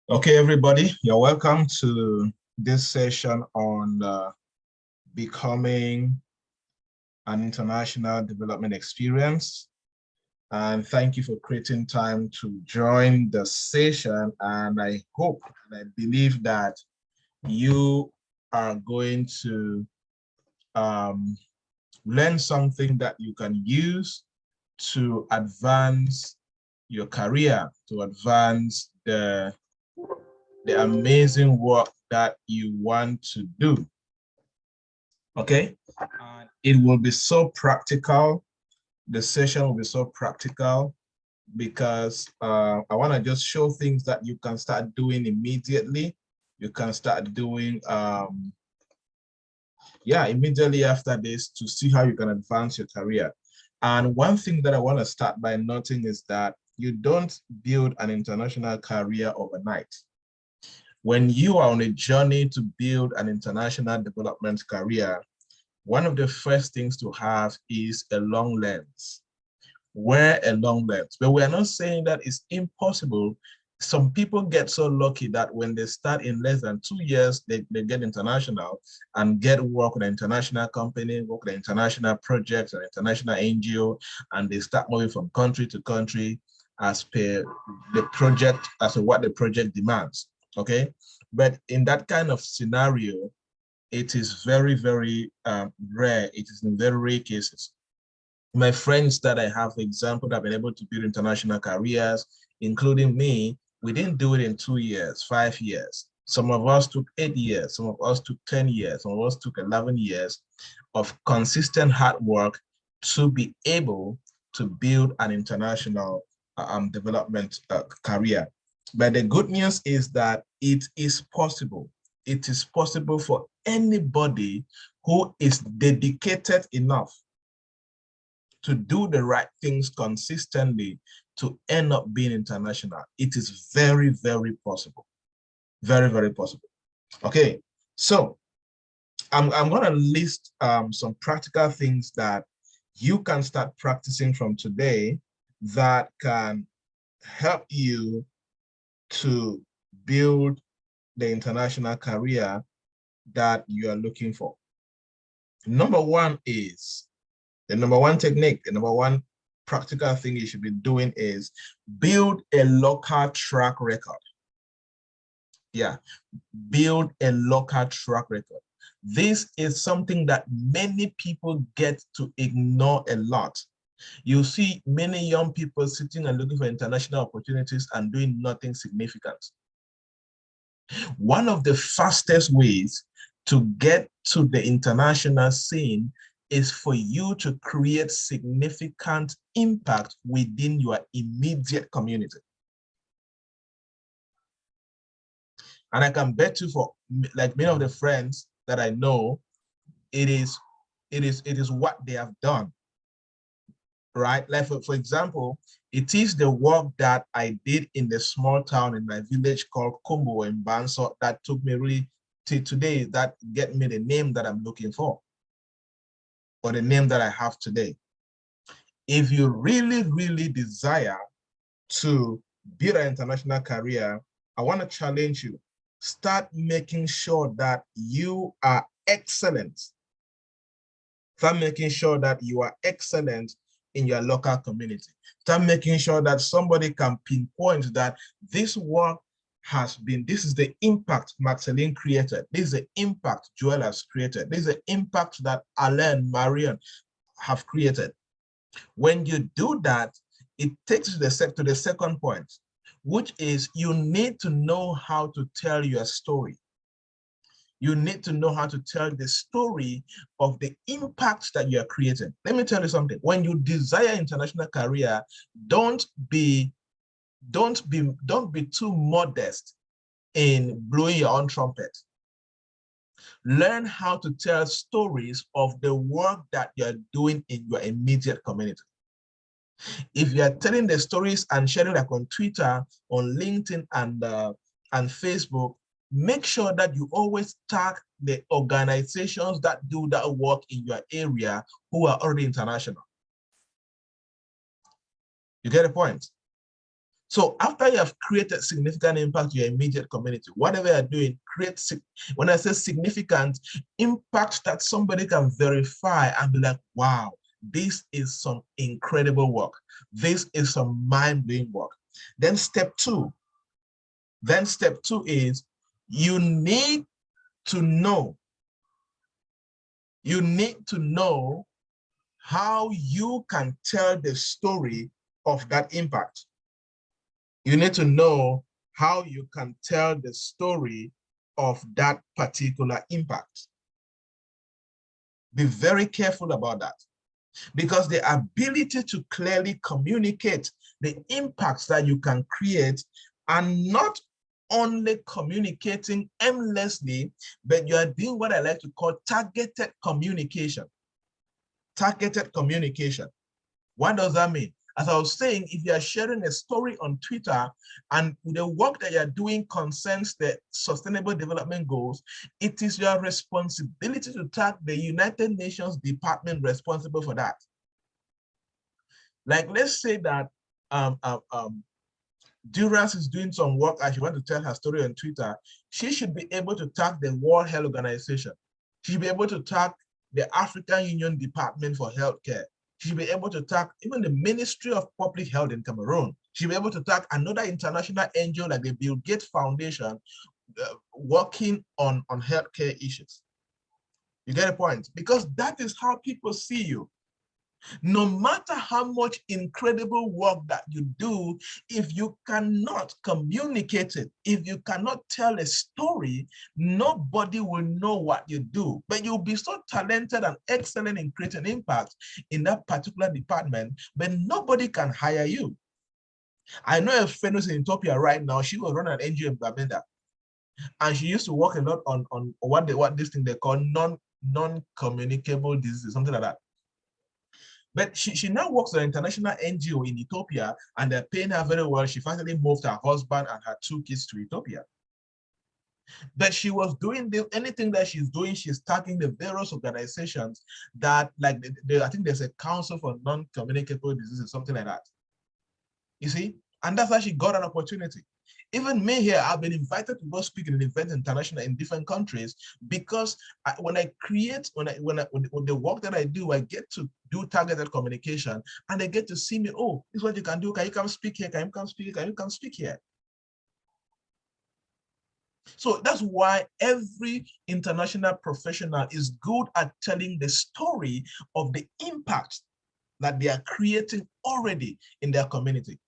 Okay, everybody, you're welcome to this session on becoming an international development experience. And thank you for creating time to join the session. And I hope and I believe that you are going to um, learn something that you can use to advance your career, to advance the amazing work that you want to do. Okay, and it will be so practical. The session will be so practical because I want to just show things that you can start doing immediately. You can start doing immediately after this to see how you can advance your career. And one thing that I want to start by noting is that you don't build an international career overnight. When you are on a journey to build an international development career, one of the first things to have is a long lens. Wear a long lens. But we're not saying that it's impossible. Some people get so lucky that when they start in less than 2 years, they get international and get work with an international company, work with international projects or international NGO, and they start moving from country to country as per the project, as to what the project demands. Okay. But in that kind of scenario, it is very, very rare. It is in very rare cases. My friends that I have, for example, that have been able to build international careers, including me, we didn't do it in 2 years, 5 years. Some of us took 8 years, some of us took 10 years, some of us took 11 years of consistent hard work to be able to build an international development career. But the good news is that it is possible. It is possible for anybody who is dedicated enough to do the right things consistently to end up being international. It is very, very possible. Very, very possible. Okay, so I'm going to list some practical things that you can start practicing from today that can help you to build the international career that you are looking for. Number one is, the number one technique, the number one practical thing you should be doing is build a local track record. Yeah, build a local track record. This is something that many people get to ignore a lot. You see many young people sitting and looking for international opportunities and doing nothing significant. One of the fastest ways to get to the international scene is for you to create significant impact within your immediate community. And I can bet you, for like many of the friends that I know, it is what they have done, right? Like for example, it is the work that I did in the small town in my village called Kumbo in Banso that took me really to today, that get me the name that I'm looking for, or the name that I have today. If you really, really desire to build an international career, I want to challenge you. Start making sure that you are excellent. Start making sure that you are excellent in your local community. Start making sure that somebody can pinpoint that this work has been, this is the impact Maxeline created. This is the impact Joel has created. This is the impact that Alain, Marion have created. When you do that, it takes you to the second point, which is you need to know how to tell your story. You need to know how to tell the story of the impact that you are creating. Let me tell you something. When you desire international career, don't be too modest in blowing your own trumpet. Learn how to tell stories of the work that you're doing in your immediate community. If you are telling the stories and sharing like on Twitter, on LinkedIn, and Facebook, make sure that you always tag the organizations that do that work in your area who are already international. You get the point? So after you have created significant impact to your immediate community, whatever you're doing, when I say significant, impact that somebody can verify and be like, wow, this is some incredible work. This is some mind-blowing work. Then step two is you need to know how you can tell the story of that impact. You need to know how you can tell the story of that particular impact. Be very careful about that, because the ability to clearly communicate the impacts that you can create, and not only communicating aimlessly, but you are doing what I like to call targeted communication. Targeted communication. What does that mean? As I was saying, if you are sharing a story on Twitter and the work that you're doing concerns the Sustainable Development Goals, it is your responsibility to tag the United Nations department responsible for that. Like, let's say that Duras is doing some work and she wants to tell her story on Twitter. She should be able to tag the World Health Organization. She should be able to tag the African Union Department for Healthcare. She should be able to tag even the Ministry of Public Health in Cameroon. She should be able to tag another international NGO like the Bill Gates Foundation working on healthcare issues. You get a point? Because that is how people see you. No matter how much incredible work that you do, if you cannot communicate it, if you cannot tell a story, nobody will know what you do. But you'll be so talented and excellent in creating impact in that particular department, but nobody can hire you. I know a friend who's in Ethiopia right now. She was running an NGO in Bamenda, and she used to work a lot on what this thing they call non-communicable diseases, something like that. But she now works at an international NGO in Ethiopia, and they're paying her very well. She finally moved her husband and her 2 kids to Ethiopia. But she was doing anything that she's doing, she's tagging the various organizations that, like, I think there's a Council for Non-Communicable Diseases, something like that. You see? And that's how she got an opportunity. Even me here, I've been invited to go speak in an event international in different countries, because when the work that I do, I get to do targeted communication, and they get to see me. Oh, this is what you can do. Can you come speak here? Can you come speak here? Can you come speak here? So that's why every international professional is good at telling the story of the impact that they are creating already in their community.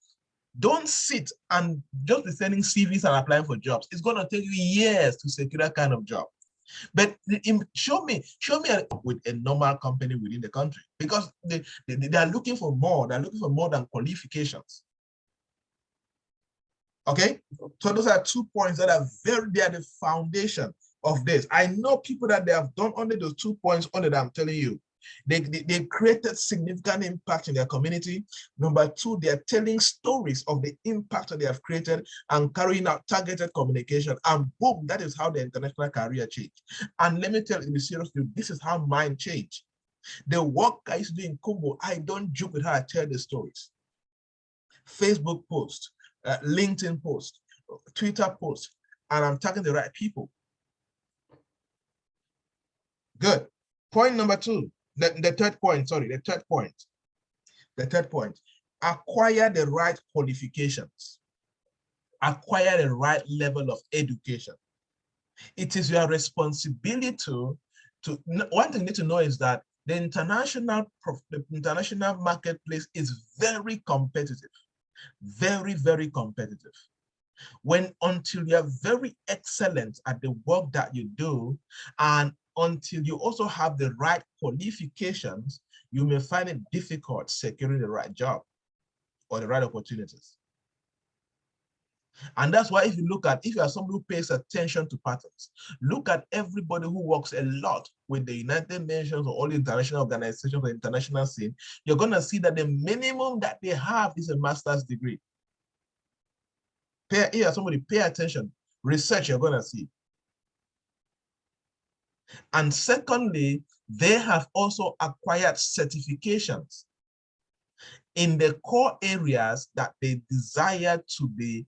Don't sit and just be sending CVs and applying for jobs. It's going to take you years to secure that kind of job. But show me with a normal company within the country, because they are looking for more. They're looking for more than qualifications. Okay, so those are 2 points that are they are the foundation of this. I know people that they have done only those 2 points only that I'm telling you. They created significant impact in their community. Number 2, they are telling stories of the impact that they have created and carrying out targeted communication. And boom, that is how the international career changed. And let me tell you, seriously, this is how mine changed. The work I used to do in Kumbo, I don't joke with how I tell the stories. Facebook post, LinkedIn post, Twitter post, and I'm tagging the right people. Good. Point number 2. The third point, acquire the right qualifications, acquire the right level of education. It is your responsibility one thing you need to know is that the international marketplace is very competitive, very, very competitive. Until you're very excellent at the work that you do, and until you also have the right qualifications, you may find it difficult securing the right job or the right opportunities. And that's why if you are somebody who pays attention to patterns, look at everybody who works a lot with the United Nations or all the international organizations or international scene, you're going to see that the minimum that they have is a master's degree. Somebody pay attention, research, you're going to see. And secondly, they have also acquired certifications in the core areas that they desire to be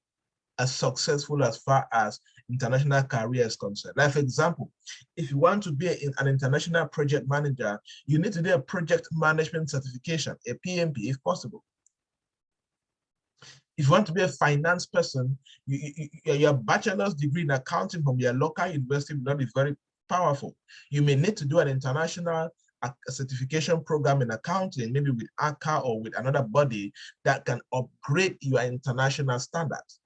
as successful as far as international career is concerned. Like, for example, if you want to be an international project manager, you need to do a project management certification, a PMP, if possible. If you want to be a finance person, your bachelor's degree in accounting from your local university will not be very powerful. You may need to do an international certification program in accounting, maybe with ACA or with another body that can upgrade your international standards.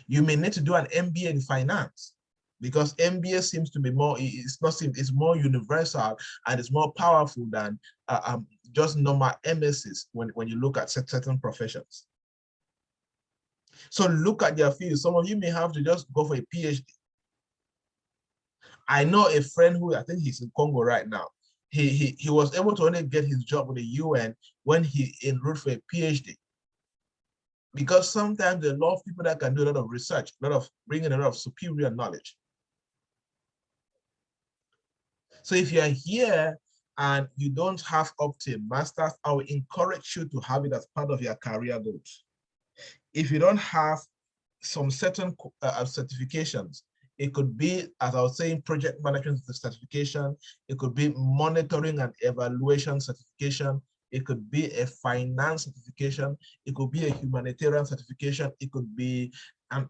You may need to do an MBA in finance, because MBA seems to be more, it's more universal and it's more powerful than just normal MSCs when you look at certain professions. So look at your field. Some of you may have to just go for a PhD. I know a friend who, I think he's in Congo right now. He was able to only get his job with the UN when he enrolled for a PhD. Because sometimes there are a lot of people that can do a lot of research, bringing a lot of superior knowledge. So if you're here and you don't have up to a master's, I would encourage you to have it as part of your career goals. If you don't have some certain certifications, it could be, as I was saying, project management certification, it could be monitoring and evaluation certification, it could be a finance certification, it could be a humanitarian certification, it could be an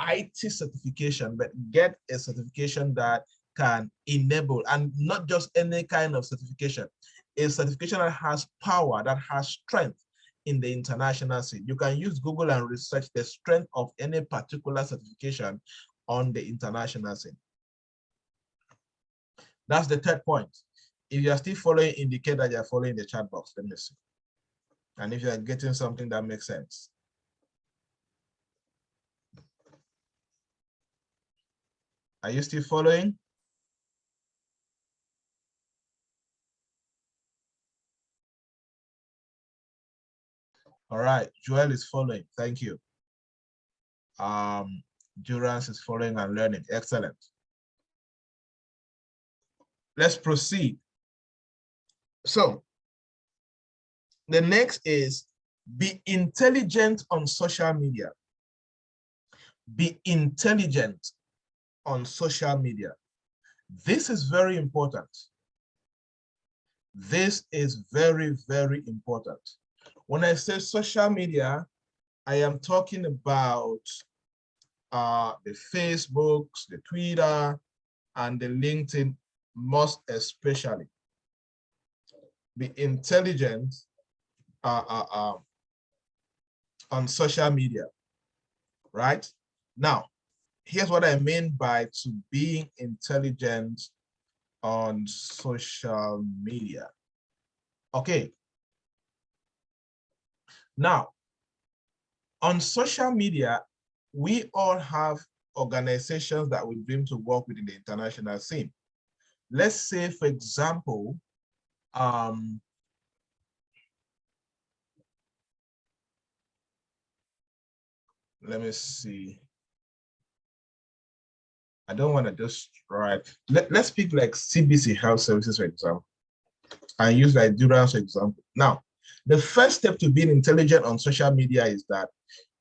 IT certification, but get a certification that can enable, and not just any kind of certification, a certification that has power, that has strength in the international scene. You can use Google and research the strength of any particular certification on the international scene. That's the third point. If you are still following, indicate that you are following the chat box. Let me see. And if you are getting something that makes sense. Are you still following? All right, Joel is following. Thank you. Durance is following and learning. Excellent. Let's proceed. So the next is be intelligent on social media. Be intelligent on social media. This is very important. This is very, very important. When I say social media, I am talking about the Facebooks, the Twitter, and the LinkedIn, most especially. Be intelligent on social media, right? Now, here's what I mean by to being intelligent on social media. Okay. Now, on social media, we all have organizations that we dream to work with in the international scene. Let's say, for example, let me see. I don't want to just write. Let's pick like CBC Health Services, for example, and use like Durance example. Now, the first step to being intelligent on social media is that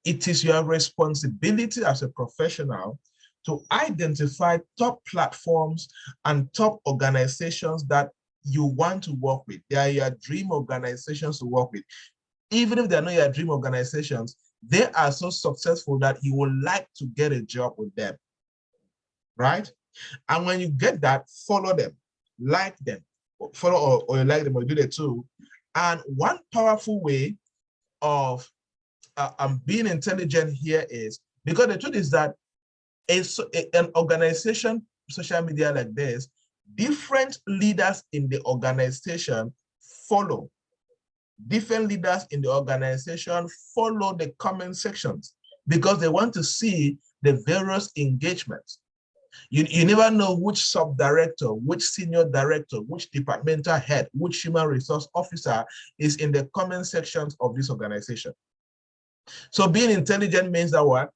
it is your responsibility as a professional to identify top platforms and top organizations that you want to work with. They are your dream organizations to work with. Even if they're not your dream organizations, they are so successful that you would like to get a job with them, right? And when you get that, follow them, like them, follow or you like them or do the two. And one powerful way of being intelligent here is, because the truth is that an organization, social media like this, different leaders in the organization follow. Different leaders in the organization follow the comment sections because they want to see the various engagements. You never know which sub-director, which senior director, which departmental head, which human resource officer is in the comment sections of this organization. So being intelligent means that what?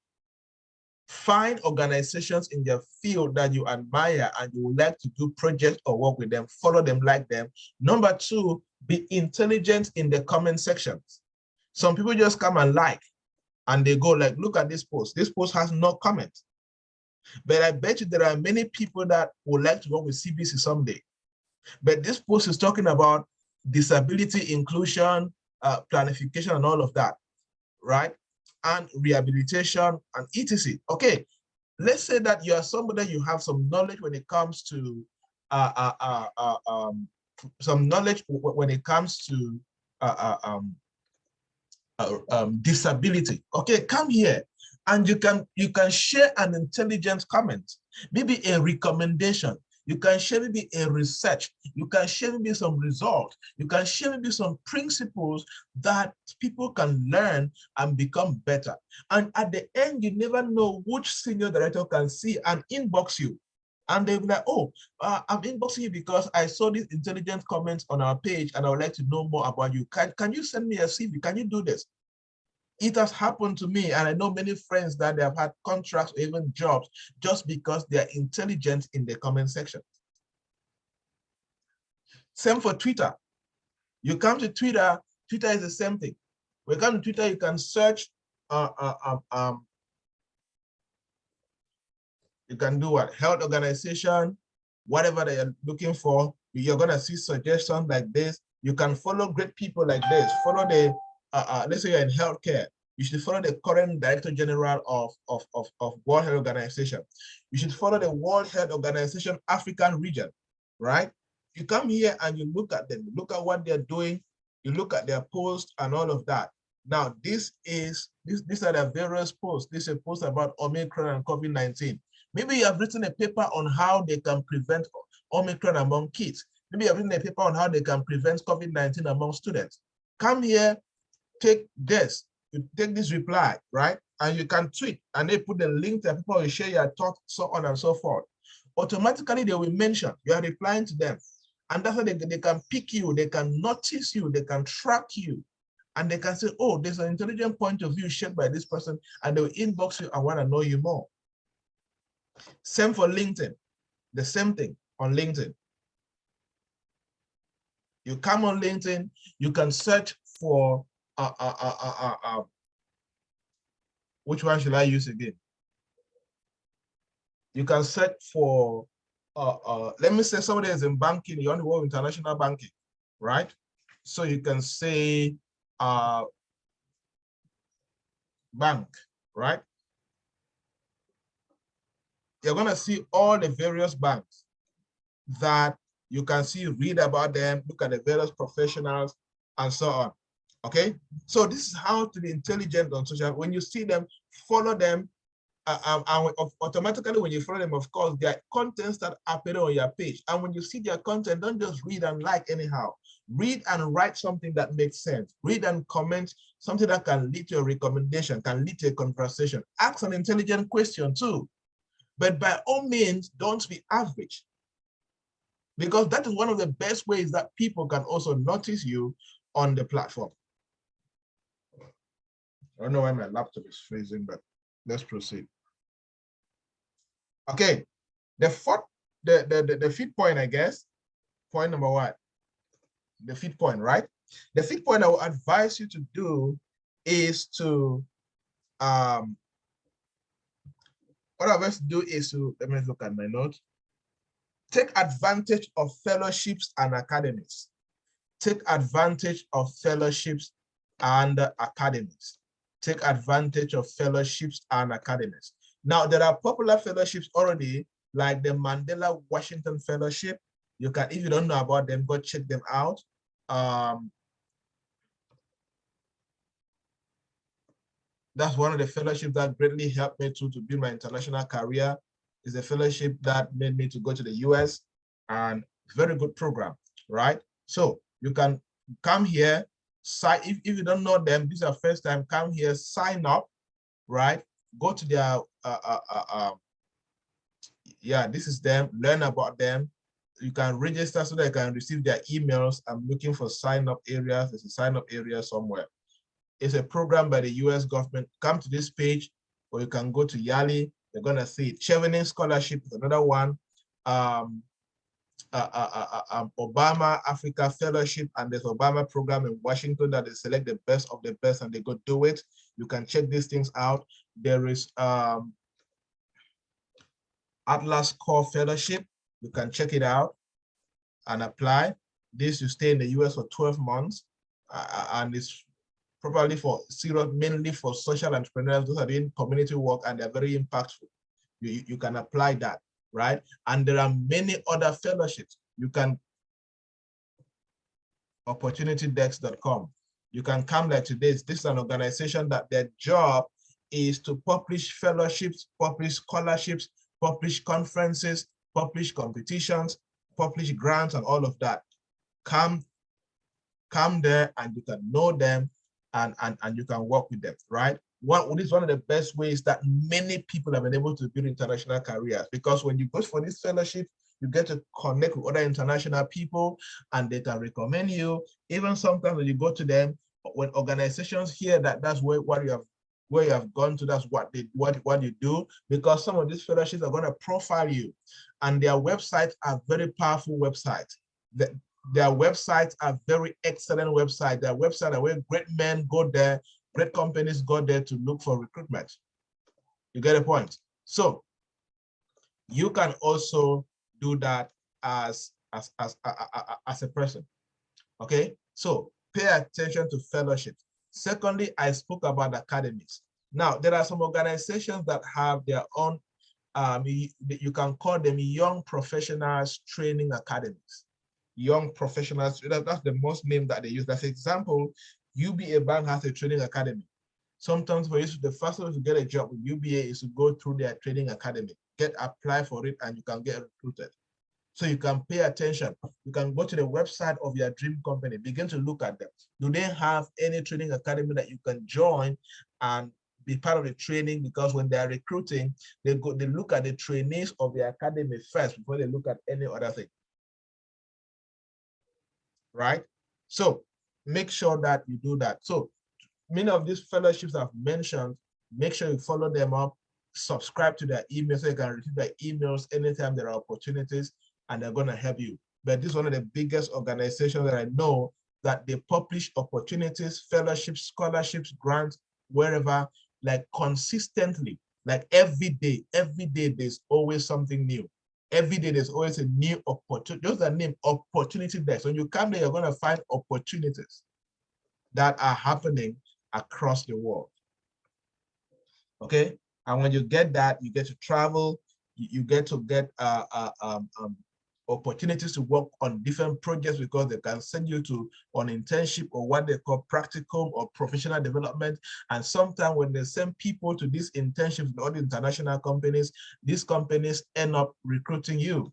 Find organizations in their field that you admire and you would like to do projects or work with them, follow them, like them. Number two, be intelligent in the comment sections. Some people just come and like, and they go like, look at this post. This post has no comment. But I bet you there are many people that would like to work with CBC someday. But this post is talking about disability inclusion, planification, and all of that, right? And rehabilitation and etc. Okay, let's say that you are somebody, you have some knowledge when it comes to some knowledge when it comes to disability. Okay, come here and you can share an intelligent comment, maybe a recommendation. You can share maybe a research. You can share maybe some results. You can share maybe some principles that people can learn and become better. And at the end, you never know which senior director can see and inbox you. And they'll be like, oh, I'm inboxing you because I saw these intelligent comments on our page and I would like to know more about you. Can you send me a CV? Can you do this? It has happened to me, and I know many friends that they have had contracts or even jobs just because they are intelligent in the comment section. Same for Twitter. You come to Twitter, Twitter is the same thing. When you come to Twitter, you can search, you can do what? Health organization, whatever they are looking for. You're going to see suggestions like this. You can follow great people like this. Follow the, let's say you're in healthcare. You should follow the current Director General of World Health Organization. You should follow the World Health Organization African region, right? You come here and you look at them, look at what they're doing, you look at their posts and all of that. Now, these are the various posts. This is a post about Omicron and COVID-19. Maybe you have written a paper on how they can prevent Omicron among kids. Maybe you have written a paper on how they can prevent COVID-19 among students. Come here, take this, you take this reply, right? And you can tweet, and they put the link that people will share your thoughts, so on and so forth. Automatically, they will mention, you are replying to them. And that's how they can pick you, they can notice you, they can track you. And they can say, oh, there's an intelligent point of view shared by this person, and they will inbox you and want to know you more. Same for LinkedIn, the same thing on LinkedIn. You come on LinkedIn, you can search for, which one should I use again? You can search for, let me say somebody is in banking, you want to work with international banking, right? So you can say bank, right? You're gonna see all the various banks that you can see, read about them, look at the various professionals and so on, okay? So this is how to be intelligent on social. When you see them, follow them, and automatically when you follow them, of course, their contents that appear on your page. And when you see their content, don't just read and like anyhow. Read and write something that makes sense. Read and comment something that can lead to a recommendation, can lead to a conversation. Ask an intelligent question too. But by all means, don't be average. Because that is one of the best ways that people can also notice you on the platform. I don't know why my laptop is freezing, but let's proceed. Okay, the fifth point, I guess, point number one, the fifth point, right? The fifth point I will advise you to do is to, what I want to do is to, let me look at my notes. Take advantage of fellowships and academies. Take advantage of fellowships and academies. Take advantage of fellowships and academies. Now, there are popular fellowships already, like the Mandela Washington Fellowship. You can, if you don't know about them, go check them out. That's one of the fellowships that greatly helped me to build my international career. Is a fellowship that made me to go to the US, and very good program, right? So you can come here, sign, if you don't know them, this is your first time, come here, sign up, right? Go to their, yeah, this is them, learn about them. You can register so that you can receive their emails. I'm looking for sign up areas. There's a sign up area somewhere. It's a program by the US government. Come to this page, or you can go to Yali. You're gonna see it. Chevening Scholarship is another one. Obama Africa Fellowship, and there's Obama program in Washington that they select the best of the best and they go do it. You can check these things out. There is Atlas Core Fellowship. You can check it out and apply. This, you stay in the US for 12 months, and it's probably for serious, mainly for social entrepreneurs. Those are doing community work and they're very impactful. You can apply that, right? And there are many other fellowships. You can, opportunitydex.com. You can come like today. This is an organization that their job is to publish fellowships, publish scholarships, publish conferences, publish competitions, publish grants, and all of that. Come there and you can know them and you can work with them, right? This is one of the best ways that many people have been able to build international careers, because when you go for this fellowship, you get to connect with other international people and they can recommend you. Even sometimes when you go to them, when organizations hear that that's where you have gone to, that's what you do, because some of these fellowships are going to profile you, and their websites are very powerful websites. Their websites are very excellent websites. Their websites are where great men go there, great companies go there to look for recruitment. You get a point? So you can also do that as a person. Okay, so pay attention to fellowships. Secondly, I spoke about academies. Now, there are some organizations that have their own, you can call them young professionals training academies. Young professionals, that's the most name that they use. As an example, UBA Bank has a training academy. Sometimes for you, the first way to get a job with UBA is to go through their training academy, apply for it, and you can get recruited. So you can pay attention. You can go to the website of your dream company, begin to look at them. Do they have any training academy that you can join and be part of the training? Because when they are recruiting, they look at the trainees of the academy first before they look at any other thing. Right? So make sure that you do that. So many of these fellowships I've mentioned, make sure you follow them up, subscribe to their emails so you can receive their emails anytime there are opportunities, and they're going to help you. But this is one of the biggest organizations that I know that they publish opportunities, fellowships, scholarships, grants, wherever, like consistently, like every day there's always something new. Every day there's always a new opportunity. Those are named opportunity there. So when you come there, you're going to find opportunities that are happening across the world. Okay, and when you get that, you get to travel, you get to get opportunities to work on different projects, because they can send you to on internship or what they call practical or professional development. And sometimes when they send people to these internships in all the international companies, these companies end up recruiting you.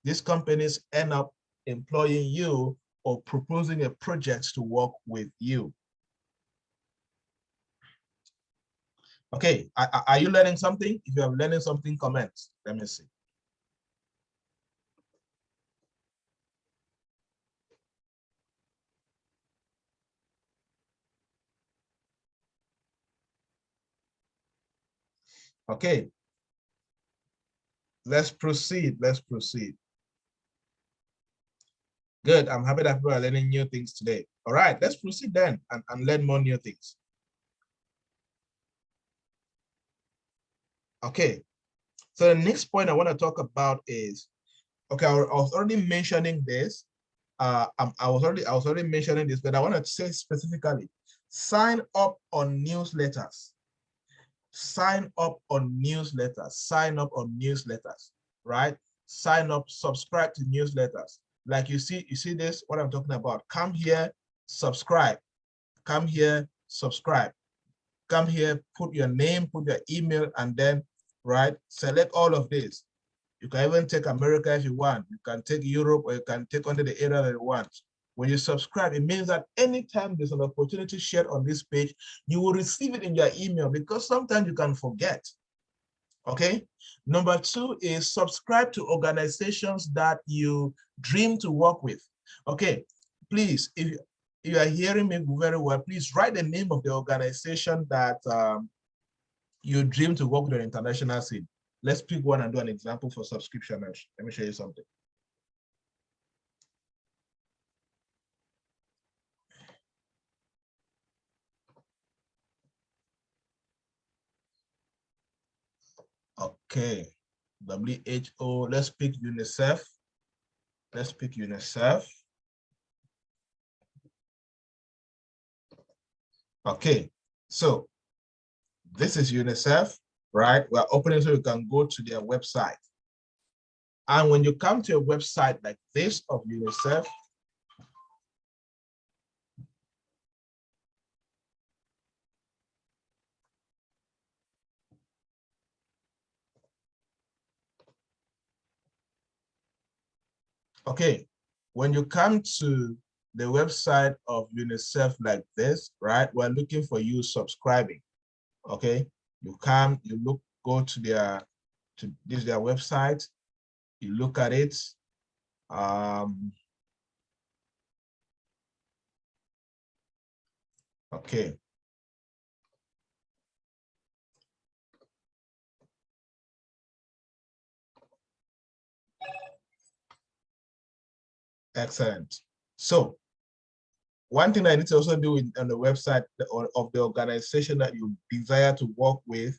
These companies end up employing you or proposing a project to work with you. Okay, are you learning something? If you are learning something, comment. Let me see. Okay, let's proceed. Let's proceed. Good. I'm happy that people are learning new things today. All right, let's proceed then and learn more new things. Okay, so the next point I want to talk about is, okay, I was already mentioning this. I was already mentioning this, but I want to say specifically, sign up on newsletters. Sign up on newsletters. Sign up on newsletters, right? Sign up, subscribe to newsletters. Like you see this, what I'm talking about. Come here, subscribe. Come here, subscribe. Come here, put your name, put your email, and then, right, select all of this. You can even take America if you want. You can take Europe, or you can take only the area that you want. When you subscribe, it means that anytime there's an opportunity shared on this page, you will receive it in your email, because sometimes you can forget. Okay. Number two is subscribe to organizations that you dream to work with. Okay. Please, if you are hearing me very well, please write the name of the organization that you dream to work with an international scene. Let's pick one and do an example for subscription. Let me show you something. Okay, WHO, let's pick UNICEF. Let's pick UNICEF. Okay, so this is UNICEF, right? We're opening so you can go to their website. And when you come to a website like this of UNICEF, okay, when you come to the website of UNICEF like this, right? We're looking for you subscribing. Okay, you come, you look, go to their website, you look at it. Okay. Excellent. So one thing I need to also do on the website of the organization that you desire to work with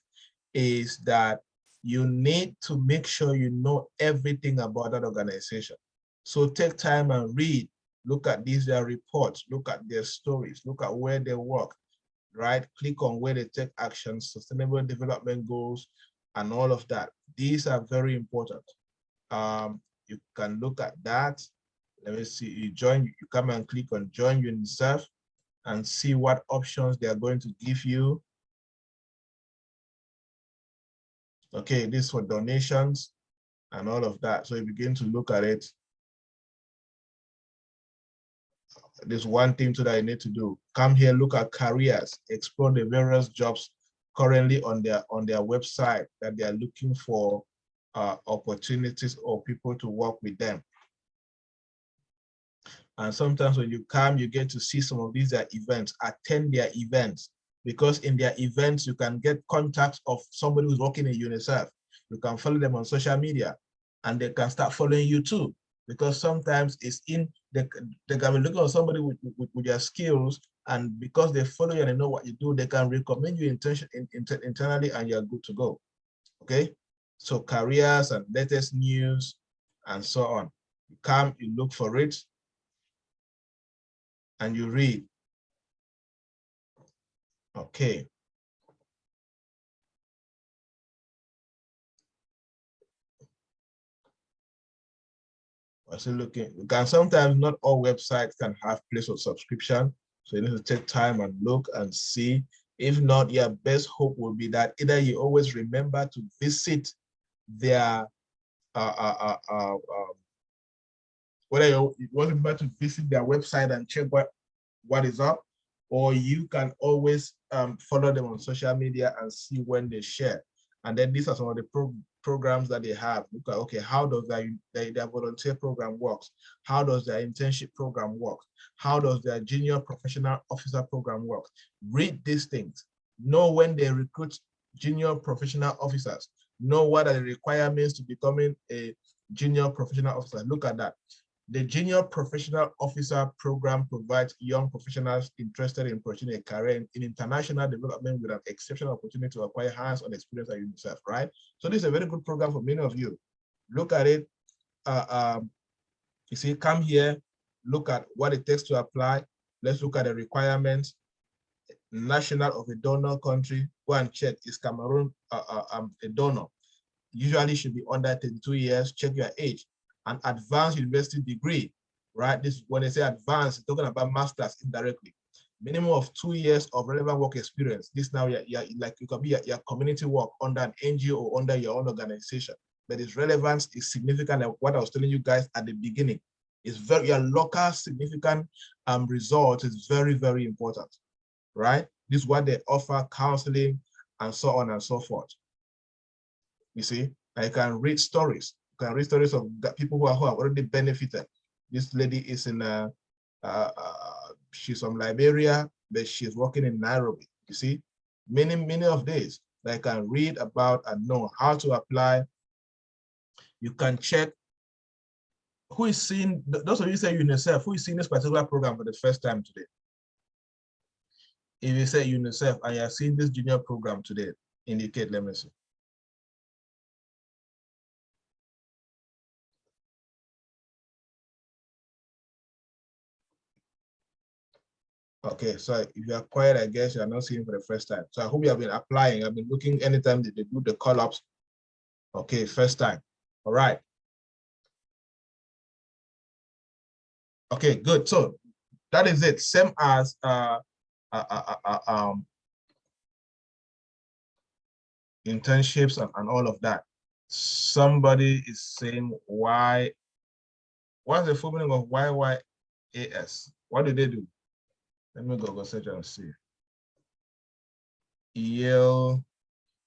is that you need to make sure you know everything about that organization. So take time and read, look at their reports, look at their stories, look at where they work, right? Click on where they take actions, sustainable development goals, and all of that. These are very important. You can look at that. Let me see, you come and click on join UNICEF and see what options they are going to give you. Okay, this for donations and all of that. So you begin to look at it. There's one thing too that you need to do. Come here, look at careers, explore the various jobs currently on their website that they are looking for opportunities or people to work with them. And sometimes when you come, you get to see some of these events, attend their events, because in their events, you can get contacts of somebody who's working in UNICEF. You can follow them on social media and they can start following you too. Because sometimes it's they can be looking at somebody with their skills, and because they follow you and they know what you do, they can recommend you internally and you're good to go. Okay? So careers and latest news and so on. You come, you look for it, and you read. Okay. I still looking. You can sometimes not all websites can have place of subscription, so you need to take time and look and see. If not, your best hope will be that either you always remember to visit their whether you remember to visit their website and check what is up, or you can always follow them on social media and see when they share. And then these are some of the programs that they have. Look at, okay, how does their volunteer program works? How does their internship program work? How does their junior professional officer program work? Read these things. Know when they recruit junior professional officers. Know what are the requirements to becoming a junior professional officer. Look at that. The Junior Professional Officer Program provides young professionals interested in pursuing a career in international development with an exceptional opportunity to acquire hands-on experience at UNICEF, right? So this is a very good program for many of you. Look at it. You see, come here, look at what it takes to apply. Let's look at the requirements. National of a donor country, go and check. Is Cameroon a donor? Usually should be under 32 years. Check your age. An advanced university degree, right? This, when they say advanced, talking about masters indirectly. Minimum of 2 years of relevant work experience. This now, like you can be your community work under an NGO or under your own organization. But its relevance is significant. And what I was telling you guys at the beginning is your local significant result is very, very important, right? This is what they offer, counseling, and so on and so forth. You see, I can read stories. You can read stories of people who have already benefited. This lady is she's from Liberia, but she's working in Nairobi. You see, many of these that I can read about and know how to apply. You can check who is seeing, those of you say UNICEF, who is seeing this particular program for the first time today? If you say UNICEF and you're seeing this junior program today, indicate, let me see. Okay, so if you are quiet, I guess you are not seeing for the first time. So I hope you have been applying. I've been looking anytime that they do the call-ups. Okay, first time. All right. Okay, good. So that is it. Same as uh, uh, uh, um, internships and all of that. Somebody is saying why, what's the full meaning of YYAS? What do they do? Let me go search and see. Yale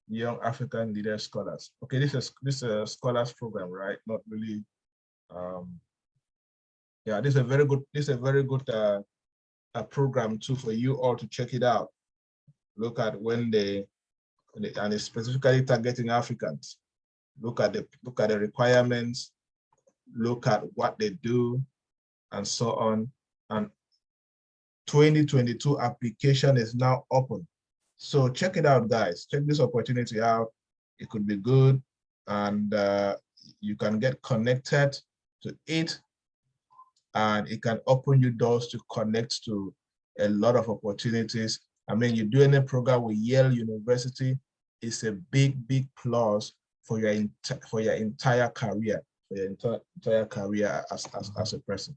Young African Leader Scholars. Okay, this is a scholars program, right? Not really. Yeah, this is a very good. This is a very good a program too for you all to check it out. Look at when they and it's specifically targeting Africans. Look at the requirements. Look at what they do, and so on. And 2022 application is now open. So check it out, guys. Check this opportunity out. It could be good, and you can get connected to it, and it can open you doors to connect to a lot of opportunities. I mean, you do any program with Yale University, it's a big, big plus for your entire career, for your entire career as a person.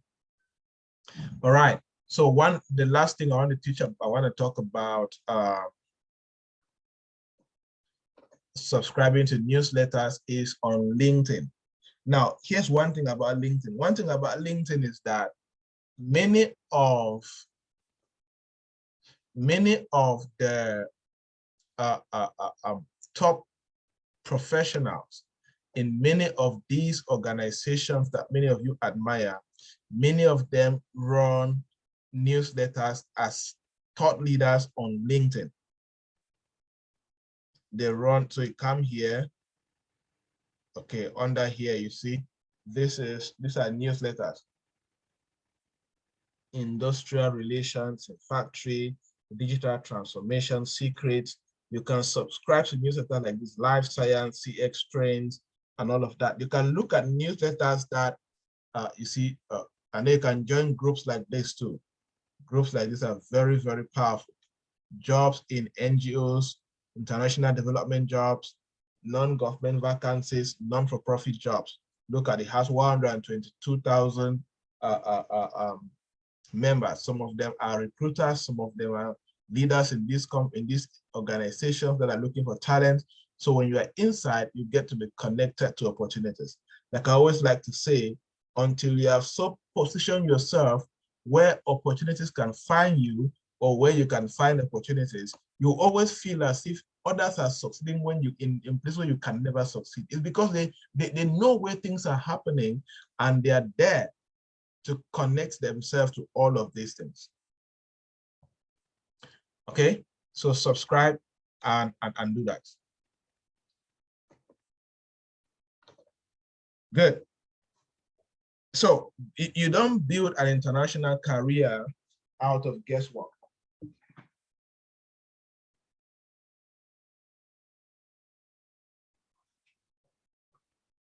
All right. So the last thing I want to teach, I want to talk about subscribing to newsletters is on LinkedIn. Now, here's one thing about LinkedIn. One thing about LinkedIn is that many of the top professionals in many of these organizations that many of you admire, many of them run newsletters as thought leaders on LinkedIn. They run, so you come here, okay, under here, you see, these are newsletters. Industrial relations, factory, digital transformation secrets. You can subscribe to newsletters like this, life science, CX trends, and all of that. You can look at newsletters that you see, and you can join groups like this too. Groups like this are very, very powerful. Jobs in NGOs, international development jobs, non-government vacancies, non-for-profit jobs. Look at it, has 122,000 members. Some of them are recruiters, some of them are leaders in these organizations that are looking for talent. So when you are inside, you get to be connected to opportunities. Like I always like to say, until you have so positioned yourself where opportunities can find you or where you can find opportunities, you always feel as if others are succeeding when you in places where you can never succeed. It's because they know where things are happening and they are there to connect themselves to all of these things. Okay, so subscribe and do that. Good. So you don't build an international career out of guesswork.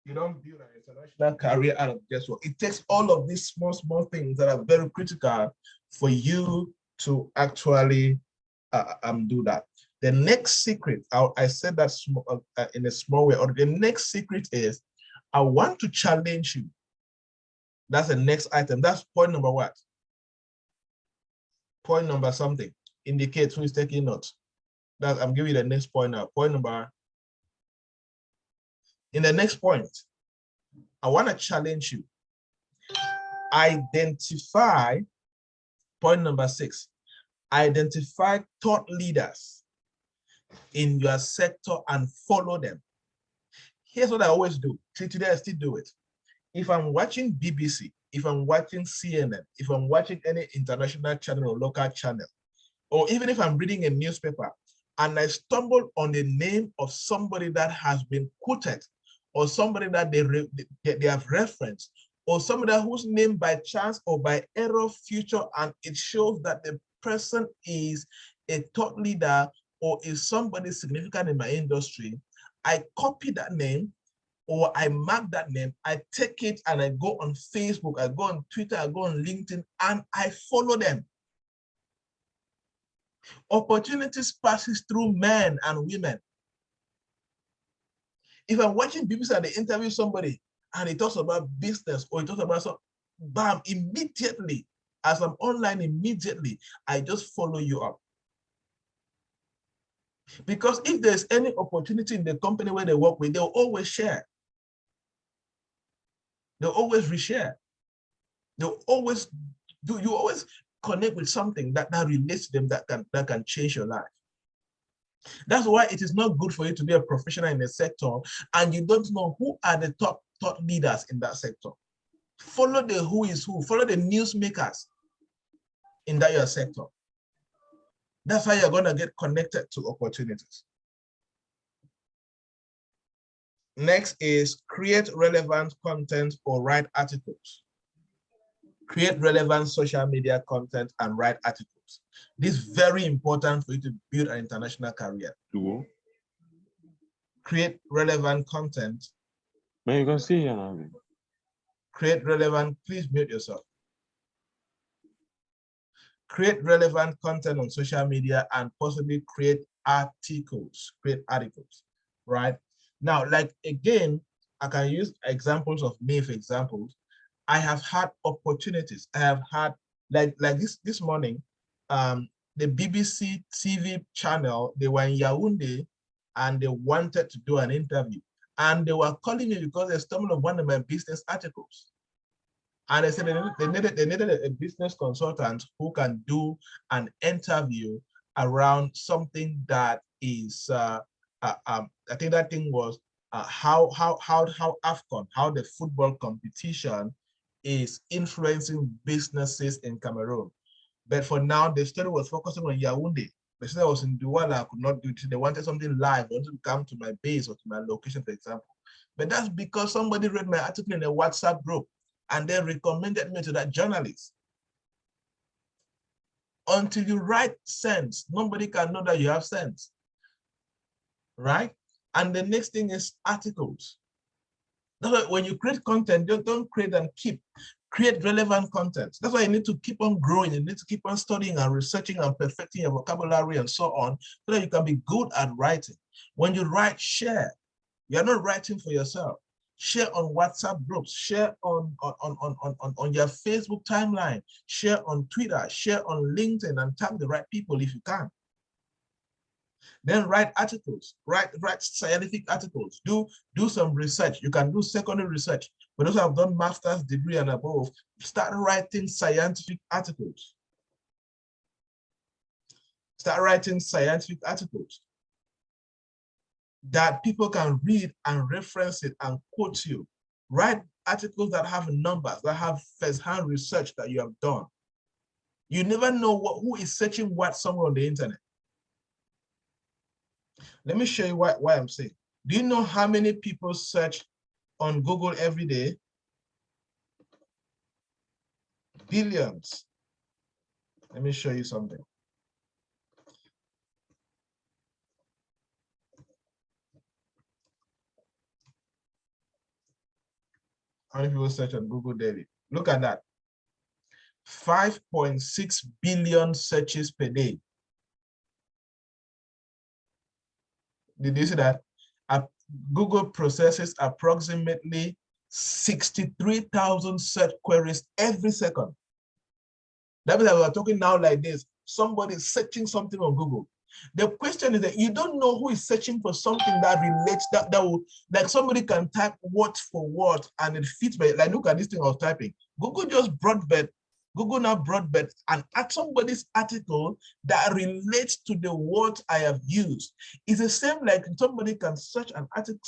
You don't build an international career out of guesswork. It takes all of these small things that are very critical for you to actually do that. The next secret, I said that in a small way, or the next secret is, I want to challenge you. That's the next item. That's point number what? Point number something. Indicate who is taking notes. I'm giving you the next point now. Point number. In the next point, I want to challenge you. Identify, point number 6, identify thought leaders in your sector and follow them. Here's what I always do. See, today I still do it. If I'm watching BBC, if I'm watching CNN, if I'm watching any international channel or local channel, or even if I'm reading a newspaper and I stumble on the name of somebody that has been quoted, or somebody that they have referenced, or somebody whose name by chance or by error feature, and it shows that the person is a thought leader or is somebody significant in my industry, I copy that name, or I mark that name, I take it and I go on Facebook, I go on Twitter, I go on LinkedIn, and I follow them. Opportunities passes through men and women. If I'm watching BBC and they interview somebody and he talks about business or he talks about some, bam, immediately, as I'm online, immediately, I just follow you up. Because if there's any opportunity in the company where they work with, they'll always share. They'll always reshare. They'll always do, you always connect with something that relates to them that can change your life. That's why it is not good for you to be a professional in a sector and you don't know who are the top leaders in that sector. Follow the who is who, follow the newsmakers in that your sector. That's how you're going to get connected to opportunities. Next is create relevant content or write articles. Create relevant social media content and write articles. This is very important for you to build an international career. Create relevant content. Man, you can see here now. Create relevant, please mute yourself. Create relevant content on social media and possibly create articles, right? Now, like again, I can use examples of me for examples. I have had opportunities. I have had, like this morning, the BBC TV channel, they were in Yaoundé and they wanted to do an interview. And they were calling me because they stumbled on one of my business articles. And they said they needed a business consultant who can do an interview around something that is, I think that thing was how AFCON, how the football competition is influencing businesses in Cameroon. But for now, the study was focusing on Yaoundé. The study was in Douala, I could not do it. They wanted something live, they wanted to come to my base or to my location, for example. But that's because somebody read my article in a WhatsApp group and they recommended me to that journalist. Until you write sense, nobody can know that you have sense, right? And the next thing is articles. That's why when you create content, don't create and keep. Create relevant content. That's why you need to keep on growing. You need to keep on studying and researching and perfecting your vocabulary and so on, so that you can be good at writing. When you write, share. You're not writing for yourself. Share on WhatsApp groups, share on your Facebook timeline, share on Twitter, share on LinkedIn, and tag the right people if you can. Then write articles, write scientific articles, do some research. You can do secondary research. For those who have done master's degree and above, start writing scientific articles. Start writing scientific articles that people can read and reference it and quote you. Write articles that have numbers, that have first-hand research that you have done. You never know who is searching what somewhere on the internet. Let me show you why I'm saying. Do you know how many people search on Google every day? Billions. Let me show you something. How many people search on Google daily? Look at that. 5.6 billion searches per day. Did you see that? Google processes approximately 63,000 search queries every second. That means that we're talking now like this. Somebody is searching something on Google. The question is that you don't know who is searching for something that relates, that will, like somebody can type word for word and it fits, like look at this thing I was typing. Google just brought back, Google now brought back and at somebody's article that relates to the words I have used. It's the same like somebody can search an article,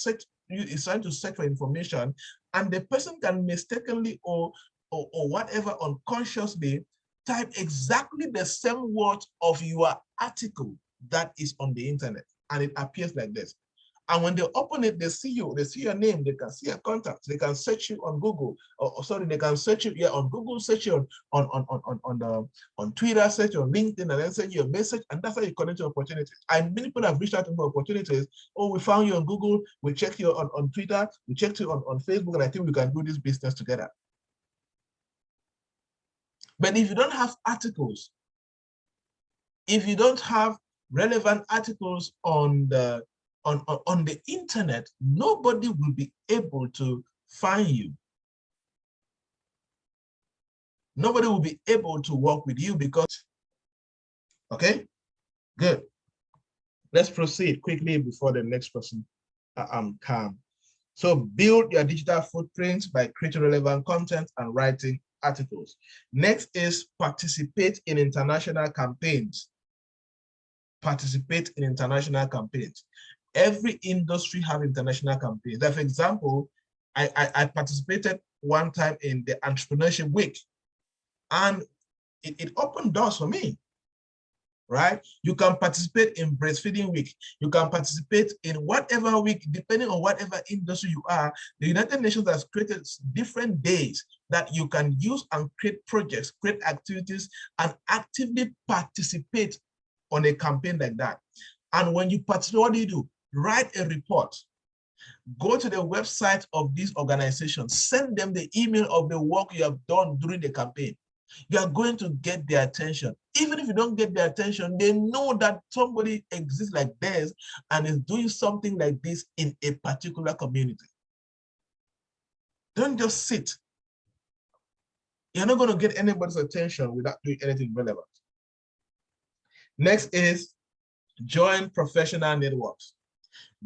is trying to search for information and the person can mistakenly or whatever unconsciously type exactly the same word of your article that is on the internet and it appears like this. And when they open it, they see you, they see your name, they can see your contacts, they can search you on Google, or sorry, they can search you on Google, search you on Twitter, search you on LinkedIn, and then send you a message, and that's how you connect to opportunities. And many people have reached out to me for opportunities. Oh, we found you on Google, we checked you on Twitter, we checked you on Facebook, and I think we can do this business together. But if you don't have articles, If you don't have relevant articles on the internet, nobody will be able to find you. Nobody will be able to work with you because, okay, good. Let's proceed quickly before the next person come. So build your digital footprint by creating relevant content and writing articles. Next is participate in international campaigns. Participate in international campaigns. Every industry have international campaigns. Like for example, I participated one time in the Entrepreneurship Week, and it opened doors for me. Right? You can participate in Breastfeeding Week. You can participate in whatever week, depending on whatever industry you are. The United Nations has created different days that you can use and create projects, create activities, and actively participate on a campaign like that. And when you participate, what do? Write a report. Go to the website of these organizations, send them the email of the work you have done during the campaign. You are going to get their attention. Even if you don't get their attention, they know that somebody exists like theirs and is doing something like this in a particular community. Don't just sit. You're not going to get anybody's attention without doing anything relevant. Next is join professional networks.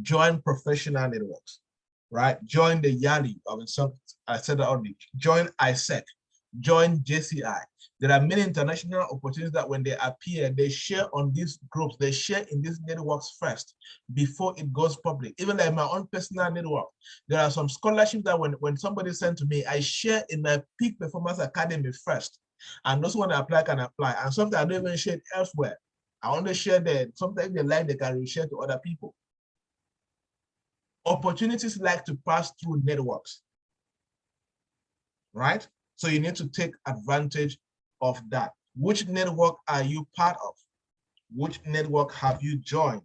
Join professional networks, right? Join the YALI, I said that already. Join ISEC. Join JCI. There are many international opportunities that when they appear, they share on these groups, they share in these networks first before it goes public. Even like my own personal network, there are some scholarships that when somebody sent to me, I share in my Peak Performance Academy first. And those who want to apply can apply. And sometimes I don't even share it elsewhere. I only share that sometimes they like, they can share to other people. Opportunities like to pass through networks, right? So you need to take advantage of that. Which network are you part of? Which network have you joined?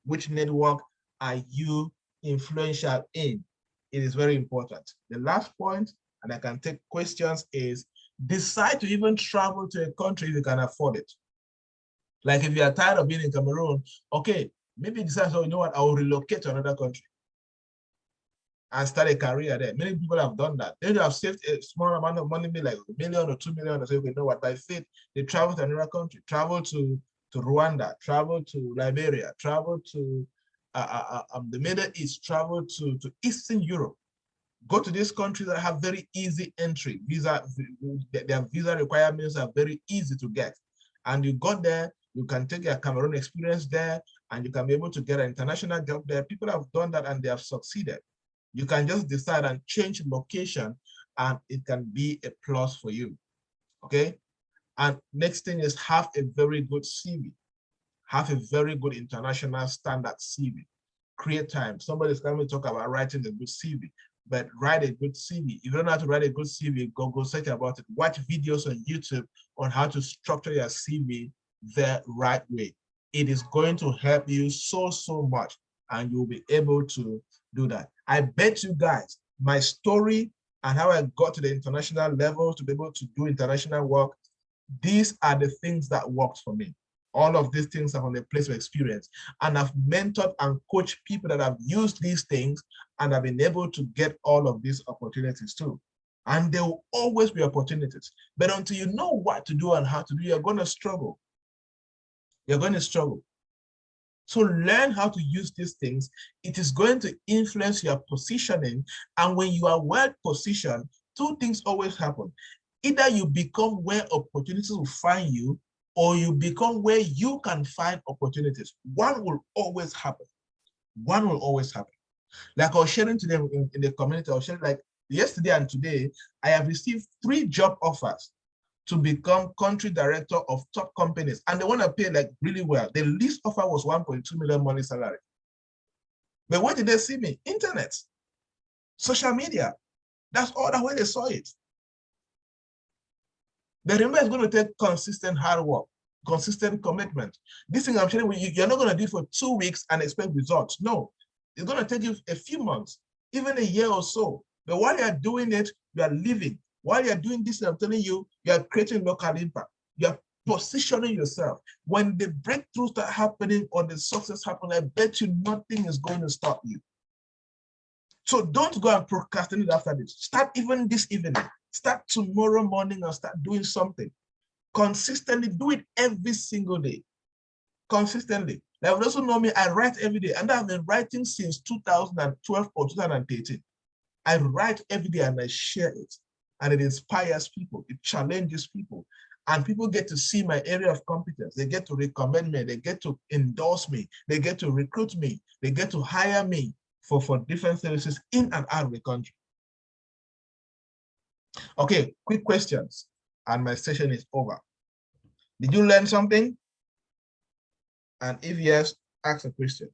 Which network are you influential in? It is very important. The last point, and I can take questions, is decide to even travel to a country if you can afford it. Like if you are tired of being in Cameroon, okay, maybe decide, so you know what, I will relocate to another country and start a career there. Many people have done that. They have saved a small amount of money, maybe like $1 million or $2 million, and say, okay, you know what, by faith, they travel to another country, travel to Rwanda, travel to Liberia, travel to the Middle East, travel to Eastern Europe. Go to these countries that have very easy entry. Their visa requirements are very easy to get. And you got there, you can take your Cameroon experience there, and you can be able to get an international job there. People have done that and they have succeeded. You can just decide and change location and it can be a plus for you, okay? And next thing is have a very good CV. Have a very good international standard CV. Create time. Somebody's coming to talk about writing a good CV, but write a good CV. If you don't know how to write a good CV, go search about it. Watch videos on YouTube on how to structure your CV the right way. It is going to help you so much, and you'll be able to do that. I bet you guys, my story and how I got to the international level to be able to do international work, these are the things that worked for me. All of these things are from a place of experience. And I've mentored and coached people that have used these things and have been able to get all of these opportunities too. And there will always be opportunities. But until you know what to do and how to do, you're going to struggle. You're going to struggle. So learn how to use these things. It is going to influence your positioning. And when you are well positioned, two things always happen. Either you become where opportunities will find you, or you become where you can find opportunities. One will always happen. One will always happen. Like I was sharing to them in the community, I was sharing like yesterday and today, I have received 3 job offers to become country director of top companies, and they want to pay like really well. The least offer was 1.2 million money salary. But where did they see me? Internet, social media. That's all the way they saw it. But remember, it's going to take consistent hard work, consistent commitment. This thing I'm sharing with you, you're not going to do it for 2 weeks and expect results. No, it's going to take you a few months, even a year or so. But while you're doing it, you are living. While you're doing this, I'm telling you, you are creating local impact. You are positioning yourself. When the breakthroughs start happening or the success happen, I bet you nothing is going to stop you. So don't go and procrastinate after this. Start even this evening. Start tomorrow morning and start doing something. Consistently do it every single day. Consistently. Now, those who know me, I write every day, and I've been writing since 2012 or 2013. I write every day and I share it, and it inspires people. It challenges people, and people get to see my area of competence. They get to recommend me. They get to endorse me. They get to recruit me. They get to hire me for different services in and out of the country. Okay, quick questions, and my session is over. Did you learn something? And if yes, ask a question.